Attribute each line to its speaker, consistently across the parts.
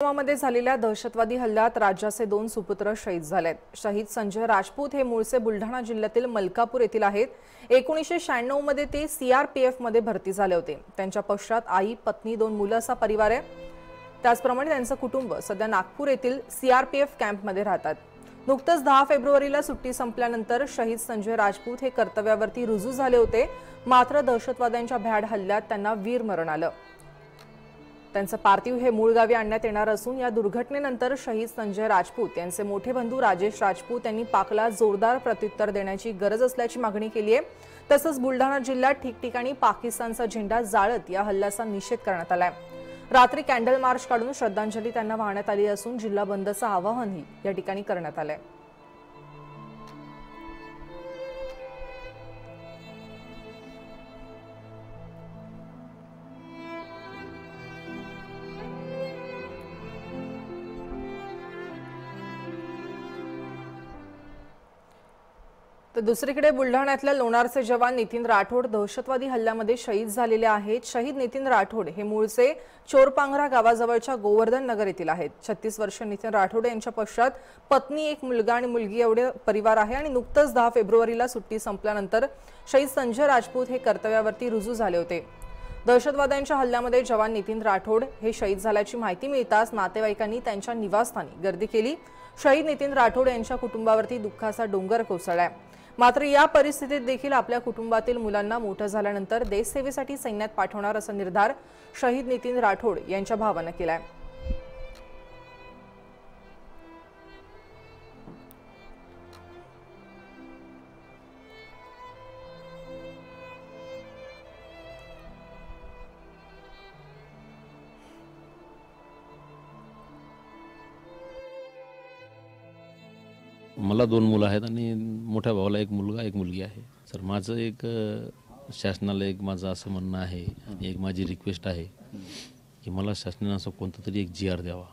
Speaker 1: पुलवामामध्ये झालेल्या दहशतवादी हल्ल्यात राज्याचे 2 सुपुत्र शहीद झालेत। शहीद संजय राजपूत हे मूळचे बुलढाणा जिल्ह्यातील मलकापूर येथील आहेत। 1996 मध्ये ते सीआरपीएफ मध्ये भरती झाले होते। त्यांच्या पश्चात आई, पत्नी, 2 मुलं असा परिवार आहे। त्याचप्रमाणे त्यांचं कुटुंब सध्या नागपूर येथील सीआरपीएफ कॅम्पमध्ये राहतात। नुकतंच 10 फेब्रुवारीला सुट्टी संपल्यानंतर शहीद संजय राजपूत हे कर्तव्यावरती रुजू झाले होते, मात्र दहशतवाद्यांच्या भ्याड हल्ल्यात त्यांना वीरमरण आलं। त्यांचं पार्थिव हे मूळ गावी आणण्यात येणार असून या दुर्घटनेनंतर शहीद संजय राजपूत यांचे मोठे बंधू राजेश राजपूत यांनी पाकला जोरदार प्रत्युत्तर देण्याची गरज असल्याची मागणी केली आहे। तसंच बुलढाणा जिल्ह्यात ठिकठिकाणी पाकिस्तानचा झेंडा जाळत या हल्ल्याचा निषेध करण्यात आलाय। रात्री कॅन्डल मार्च काढून श्रद्धांजली त्यांना वाहण्यात आली असून जिल्हा बंदचं आवाहनही या ठिकाणी करण्यात आलंय। तर दुसरीकडे बुलढाण्यातल्या लोणारचे जवान नितीन राठोड दहशतवादी हल्ल्यामध्ये शहीद झालेले आहेत। शहीद नितीन राठोड हे मूळचे चोरपांगरा गावाजवळच्या गोवर्धन नगर येथील आहेत। 36 वर्षीय नितीन राठोड यांच्या पश्चात पत्नी, 1 मुलगा आणि मुलगी एवढे परिवार आहे आणि नुकतंच 10 फेब्रुवारीला सुट्टी संपल्यानंतर शहीद संजय राजपूत हे कर्तव्यावरती रुजू झाले होते। दहशतवाद्यांच्या हल्ल्यामध्ये जवान नितीन राठोड हे शहीद झाल्याची माहिती मिळताच नातेवाईकांनी त्यांच्या निवासस्थानी गर्दी केली। शहीद नितीन राठोड यांच्या कुटुंबावरती दुःखाचा डोंगर कोसळलाय। मात्र या परिस्थितीत देखील आपल्या कुटुंबातील मुलांना मोठं झाल्यानंतर देशसेवेसाठी सैन्यात पाठवणार असा निर्धार शहीद नितीन राठोड यांच्या भावानं केलाय।
Speaker 2: मला 2 मुलं आहेत आणि मोठ्या भावाला 1 मुलगा 1 मुलगी आहे। सर माझं एक शासनाला एक माझं असं म्हणणं आहे आणि एक माझी रिक्वेस्ट आहे की मला शासनाने असं कोणतं तरी एक जीआर द्यावा,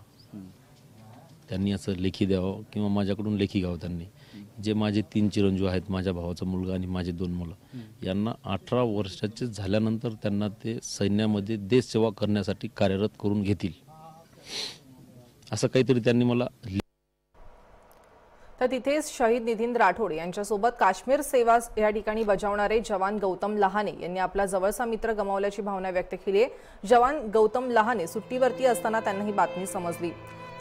Speaker 2: त्यांनी असं लेखी द्यावं किंवा माझ्याकडून लेखी घ्यावं त्यांनी, जे माझे 3 चिरंजीव आहेत, माझ्या भावाचा मुलगा आणि माझे 2 मुलं, यांना 18 वर्षाचे झाल्यानंतर त्यांना ते सैन्यामध्ये देशसेवा करण्यासाठी कार्यरत करून घेतील, असं काहीतरी त्यांनी मला।
Speaker 1: तर तिथेच शहीद नितीन राठोड यांच्यासोबत काश्मीर सेवा या ठिकाणी बजावणारे जवान गौतम लहाने यांनी आपला जवळचा मित्र गमावल्याची भावना व्यक्त केली आहे। जवान गौतम लहाने सुट्टीवरती असताना त्यांना ही बातमी समजली।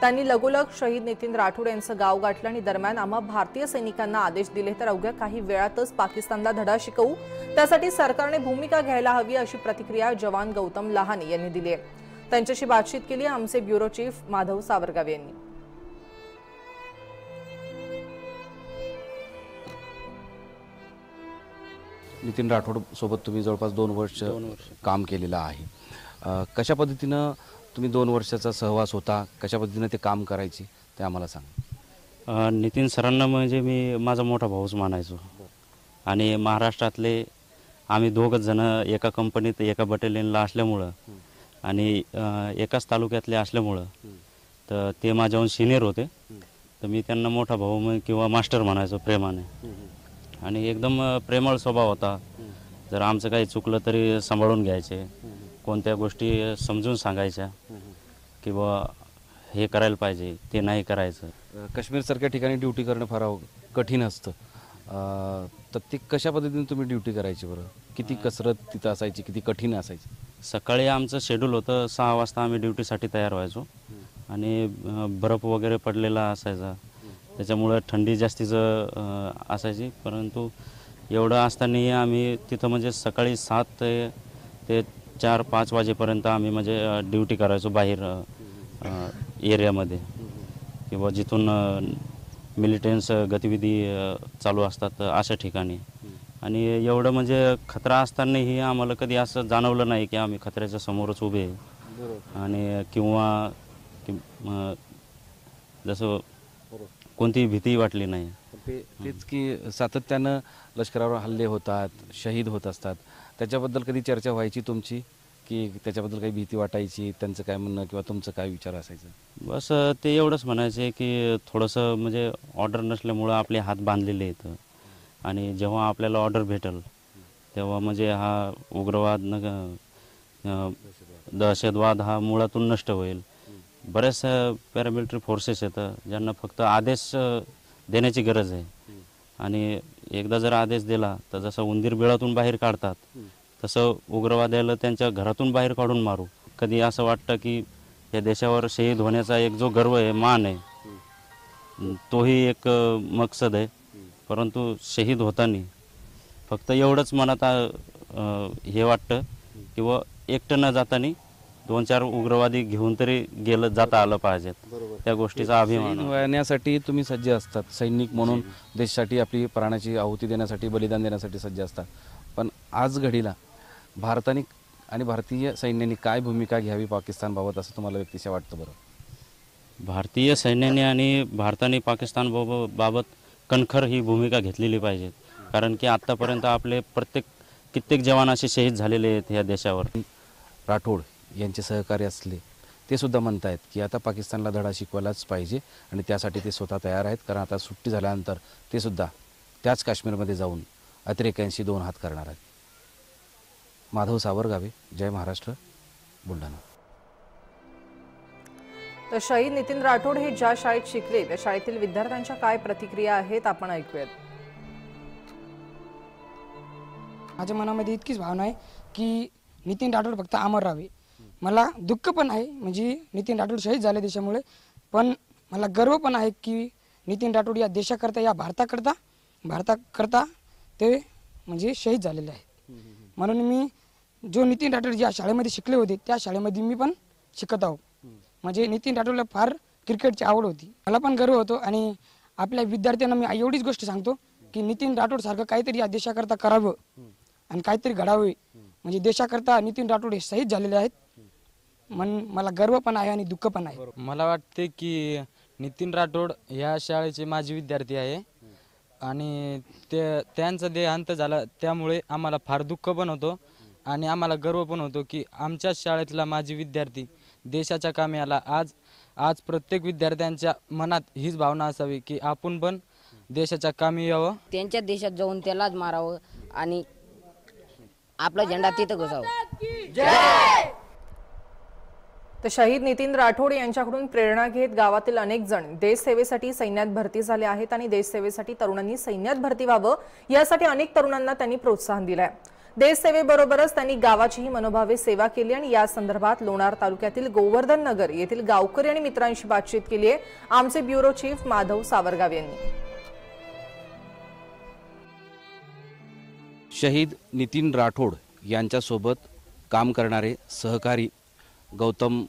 Speaker 1: त्यांनी लगोलग शहीद नितीन राठोड यांचं गाव गाठलं आणि दरम्यान आम्हा भारतीय सैनिकांना आदेश दिले तर अवघ्या काही वेळातच पाकिस्तानला धडा शिकवू, त्यासाठी सरकारने भूमिका घ्यायला हवी अशी प्रतिक्रिया जवान गौतम लहाने यांनी दिली आहे। त्यांच्याशी बातचीत केली आमचे ब्युरो चीफ माधव सावरगावे यांनी।
Speaker 3: नितीन राठोड सोबत तुम्ही जवळपास 2 वर्ष काम केलेलं आहे। कशा पद्धतीनं तुम्ही 2 वर्षाचा सहवास होता, कशा पद्धतीनं ते काम करायचे ते आम्हाला सांगा।
Speaker 4: नितीन सरांना म्हणजे मी माझा मोठा भाऊच मानायचो आणि महाराष्ट्रातले आम्ही 2 जण एका कंपनीत एका बटालियनला असल्यामुळं आणि एकाच तालुक्यातले असल्यामुळं तर ते माझ्याहून सिनियर होते, तर मी त्यांना मोठा भाऊ किंवा मास्टर म्हणायचो प्रेमाने। आणि एकदम प्रेमळ स्वभाव होता। जर आमचं काही चुकलं तरी सांभाळून घ्यायचे, कोणत्या गोष्टी समजून सांगायच्या किंवा हे करायला पाहिजे ते नाही करायचं।
Speaker 3: काश्मीरसारख्या ठिकाणी ड्युटी करणं फार कठीण असतं, तर ते कशा पद्धतीने तुम्ही ड्युटी करायची बरं? किती कसरत तिथं असायची, किती कठीण असायची?
Speaker 4: सकाळी आमचं शेड्यूल होतं 6 वाजता आम्ही ड्युटीसाठी तयार व्हायचो आणि बर्फ वगैरे पडलेला असायचा, त्याच्यामुळे थंडी जास्तीचं असायची, परंतु एवढं असतानाही आम्ही तिथं म्हणजे सकाळी 7 ते 4-5 वाजेपर्यंत आम्ही म्हणजे ड्युटी करायचो बाहेर एरियामध्ये किंवा जिथून मिलिटन्स गतिविधी चालू असतात अशा ठिकाणी। आणि एवढं म्हणजे खतरा असतानाही आम्हाला कधी असं जाणवलं नाही की आम्ही खतऱ्याच्या समोरच उभे आणि किंवा जसं कोणतीही भीती वाटली नाही।
Speaker 3: तेच की सातत्यानं लष्करावर हल्ले होतात, शहीद होत असतात, त्याच्याबद्दल कधी चर्चा व्हायची तुमची की त्याच्याबद्दल काही भीती वाटायची, त्यांचं काय म्हणणं किंवा तुमचं काय विचार असायचं?
Speaker 4: बस ते एवढंच म्हणायचे की थोडंसं म्हणजे ऑर्डर नसल्यामुळं आपले हात बांधलेले आहेत आणि जेव्हा आपल्याला ऑर्डर भेटेल तेव्हा म्हणजे हा उग्रवाद दहशतवाद हा मुळातून नष्ट होईल, बरेच पॅरामिलिटरी फोर्सेस येतं ज्यांना फक्त आदेश देण्याची गरज आहे. आणि एकदा जर आदेश दिला तर जसं उंदीर बिळातून बाहेर काढतात तसं उग्रवाद्याला त्यांच्या घरातून बाहेर काढून मारू. कधी असं वाटतं की या देशावर शहीद होण्याचा एक जो गर्व आहे, मान आहे, तोही एक मकसद आहे. परंतु शहीद होताना फक्त एवढंच मनात हे वाटतं किंवा एकटं न जाताना 2-4 उग्रवादी घेऊन तरी जाता आलं पाहिजेत. त्या गोष्टीचा अभिमान
Speaker 3: शहीद होण्यासाठी तुम्ही सज्ज असतात. सैनिक म्हणून देशासाठी आपली प्राणाची आहुती देण्यासाठी, बलिदान देण्यासाठी सज्ज असतात. पण आज घडीला भारताने आणि भारतीय सैन्याने काय भूमिका घ्यावी पाकिस्तानबाबत असं तुम्हाला व्यक्तिशः वाटतं? बरं,
Speaker 4: भारतीय सैन्याने आणि भारताने पाकिस्तान बाबत कणखर ही भूमिका घेतलेली पाहिजे. कारण की आत्तापर्यंत आपले कित्येक जवान असे शहीद झालेले आहेत या देशावर.
Speaker 3: राठोड यांचे सहकारी असले ते सुद्धा म्हणतायत की आता पाकिस्तानला धडा शिकवायलाच पाहिजे आणि त्यासाठी ते स्वतः तयार आहेत. कारण आता सुट्टी झाल्यानंतर ते सुद्धा त्याच काश्मीरमध्ये जाऊन अतिरेक्यांशी 2 हात करणार आहेत. माधव सावरगावे, जय महाराष्ट्र, बुलढाणा.
Speaker 1: तर शहीद नितीन राठोड हे ज्या शाळेत शिकले त्या शाळेतील विद्यार्थ्यांच्या काय प्रतिक्रिया आहेत आपण ऐकूयात.
Speaker 5: माझ्या मनामध्ये इतकीच भावना आहे की नितीन राठोड फक्त अमर राहावे. मला दुःख पण आहे, म्हणजे नितीन राठोड शहीद झाले देशामुळे, पण मला गर्व पण आहे की नितीन राठोड या देशाकरता, या भारताकरता ते म्हणजे शहीद झालेले आहेत. म्हणून मी जो नितीन राठोड ज्या शाळेमध्ये शिकले होते त्या शाळेमध्ये मी पण शिकत आहो. म्हणजे नितीन राठोडला फार क्रिकेटची आवड होती. मला पण गर्व होतो आणि आपल्या विद्यार्थ्यांना मी एवढीच गोष्ट सांगतो की नितीन राठोड सारखं काहीतरी या देशाकरता करावं आणि काहीतरी घडावे. म्हणजे देशाकरता नितीन राठोड हे शहीद झालेले आहेत. म्हणून मला गर्व पण आहे आणि दुःख पण आहे.
Speaker 6: मला वाटते की नितीन राठोड ह्या शाळेचे माजी विद्यार्थी आहे आणि त्यांचा देहांत झाला, त्यामुळे आम्हाला फार दुःख पण होतो आणि आम्हाला गर्व पण होतो की आमच्याच शाळेतला माजी विद्यार्थी देशाच्या कामी आला. आज प्रत्येक विद्यार्थ्यांच्या मनात हीच भावना असावी की आपण पण देशाच्या कामी यावं.
Speaker 7: त्यांच्या देशात जाऊन त्यालाच मारावं आणि आपला झेंडा तिथं घुसावं.
Speaker 1: तर शहीद नितीन राठोड यांच्याकडून प्रेरणा घेत गावातील अनेक जण देशसेवेसाठी सैन्यात भरती झाले आहेत आणि देशसेवेसाठी तरुणांनी सैन्यात भरती व्हावं यासाठी अनेक तरुणांना त्यांनी प्रोत्साहन दिलंय. देशसेवेबरोबरच त्यांनी गावाचीही मनोभावे सेवा केली आणि या संदर्भात लोणार तालुक्यातील गोवर्धन नगर येथील गावकरी आणि मित्रांशी बातचीत केली आहे आमचे ब्युरो चीफ माधव सावरगाव यांनी.
Speaker 3: शहीद नितीन राठोड यांच्यासोबत काम करणारे सहकारी गौतम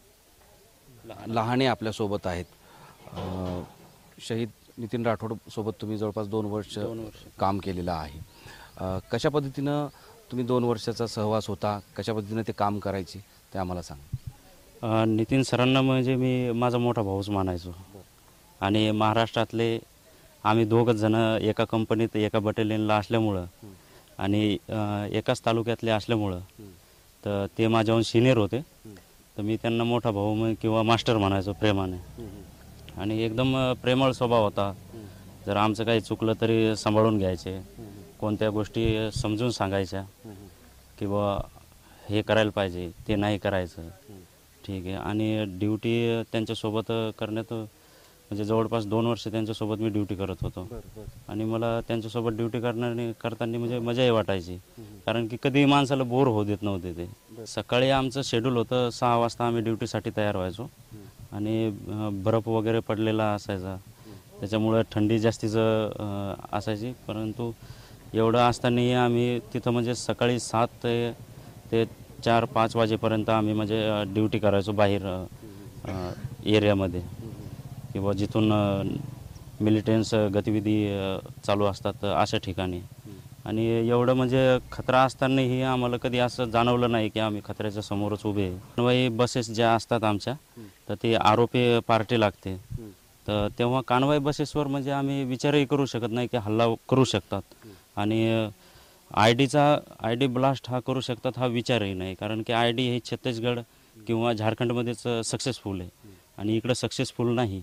Speaker 3: लहाने आपल्यासोबत आहेत. शहीद नितीन राठोड सोबत तुम्ही जवळपास 2 वर्ष काम केलेलं आहे. कशा पद्धतीनं तुम्ही 2 वर्षाचा सहवास होता, कशा पद्धतीनं ते काम करायचे ते आम्हाला सांगा.
Speaker 4: नितीन सरांना म्हणजे मी माझा मोठा भाऊच मानायचो आणि महाराष्ट्रातले आम्ही 2 जण एका कंपनीत एका बटालियनला असल्यामुळं आणि एकाच तालुक्यातले असल्यामुळं तर ते माझ्याहून सिनियर होते. तर मी त्यांना मोठा भाऊ किंवा मास्टर म्हणायचो प्रेमाने. आणि एकदम प्रेमळ स्वभाव होता. जर आमचं काही चुकलं तरी सांभाळून घ्यायचे, कोणत्या गोष्टी समजून सांगायच्या किंवा हे करायला पाहिजे ते नाही करायचं, ठीक आहे. आणि ड्युटी त्यांच्यासोबत करण्यात म्हणजे जवळपास 2 वर्ष त्यांच्यासोबत मी ड्युटी करत होतो आणि मला त्यांच्यासोबत ड्युटी करताना म्हणजे मजाही वाटायची. कारण की कधी माणसाला बोर होऊ देत नव्हते ते. सकाळी आमचं शेड्यूल होतं 6 वाजता आम्ही ड्युटीसाठी तयार व्हायचो आणि बर्फ वगैरे पडलेला असायचा, त्याच्यामुळं थंडी जास्तीचं असायची. परंतु एवढं असतानाही आम्ही तिथं म्हणजे सकाळी 7 ते 4-5 वाजेपर्यंत आम्ही म्हणजे ड्युटी करायचो बाहेर एरियामध्ये किंवा जिथून मिलिटन्स गतिविधी चालू असतात अशा ठिकाणी. आणि एवढं म्हणजे खतरा असतानाही आम्हाला कधी असं जाणवलं नाही की आम्ही खतऱ्याच्या समोरच उभे आहे. कानवाई बसेस ज्या असतात आमच्या तर ती आरोपी पार्टी लागते, तर तेव्हा कानवाई बसेसवर म्हणजे आम्ही विचारही करू शकत नाही की हल्ला करू शकतात आणि आय डी ब्लास्ट हा करू शकतात हा विचारही नाही. कारण की आय डी हे छत्तीसगड किंवा झारखंडमध्येच सक्सेसफुल आहे आणि इकडं सक्सेसफुल नाही.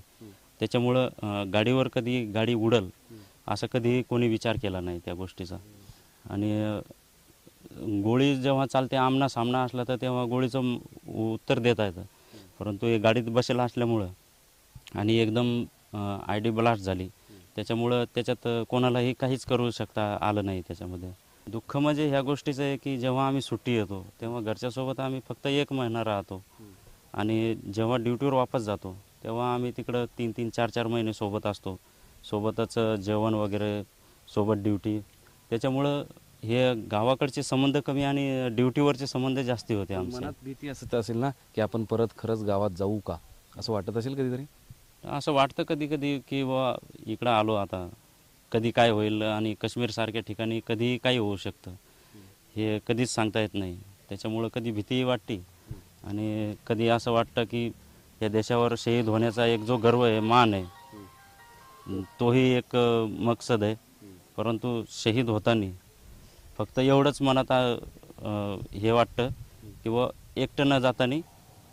Speaker 4: त्याच्यामुळं गाडीवर कधी गाडी उडल असं कधी कोणी विचार केला नाही त्या गोष्टीचा. आणि गोळी जेव्हा चालते आमना सामना असला तर तेव्हा गोळीचं उत्तर देता येतं. परंतु हे गाडीत बसेला असल्यामुळं आणि एकदम आय डी ब्लास्ट झाली, त्याच्यामुळं त्याच्यात कोणालाही काहीच करू शकता आलं नाही. त्याच्यामध्ये दुःख म्हणजे ह्या गोष्टीचं आहे की जेव्हा आम्ही सुट्टी येतो तेव्हा घरच्यासोबत आम्ही फक्त 1 महिना राहतो आणि जेव्हा ड्युटीवर वापस जातो तेव्हा आम्ही तिकडं 3-3, 4-4 महिने सोबत असतो, सोबतच जेवण वगैरे, सोबत ड्युटी. त्याच्यामुळं हे गावाकडचे संबंध कमी आणि ड्युटीवरचे संबंध जास्ती होते आमचे.
Speaker 3: मनात भीती असत असेल ना की आपण परत खरंच गावात जाऊ का, असं वाटत असेल कधीतरी?
Speaker 4: असं वाटतं कधी कधी की बा इकडं आलो आता कधी काय होईल आणि काश्मीरसारख्या ठिकाणी कधीही काही होऊ शकतं, हे कधीच सांगता येत नाही. त्याच्यामुळं कधी भीतीही वाटते आणि कधी असं वाटतं की या देशावर शहीद होण्याचा एक जो गर्व आहे, मान आहे, तोही एक मकसद आहे. परंतु शहीद होताना फक्त एवढंच मनात हे वाटतं की व एकटं न जाताना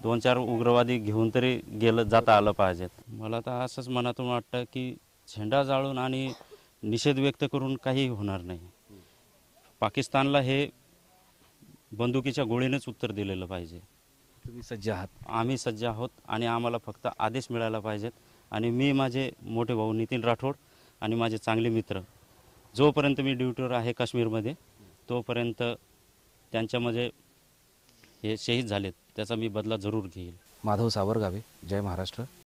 Speaker 4: 2-4 उग्रवादी घेऊन तरी जाता आलं पाहिजेत. मला तर असंच मनातून वाटतं की झेंडा जाळून आणि निषेध व्यक्त करून काही होणार नाही. पाकिस्तानला हे बंदुकीच्या गोळीनेच उत्तर दिलेलं पाहिजे.
Speaker 3: तुम्ही सज्ज आहात?
Speaker 4: आम्ही सज्ज आहोत आणि आम्हाला फक्त आदेश मिळायला पाहिजेत. आणि मी, माझे मोठे भाऊ नितीन राठोड आणि माझे चांगले मित्र, जोपर्यंत मी ड्युटीवर आहे काश्मीरमध्ये तोपर्यंत त्यांच्यामध्ये हे शहीद झालेत त्याचा मी बदला जरूर घेईल.
Speaker 3: माधव सावरगावे, जय महाराष्ट्र.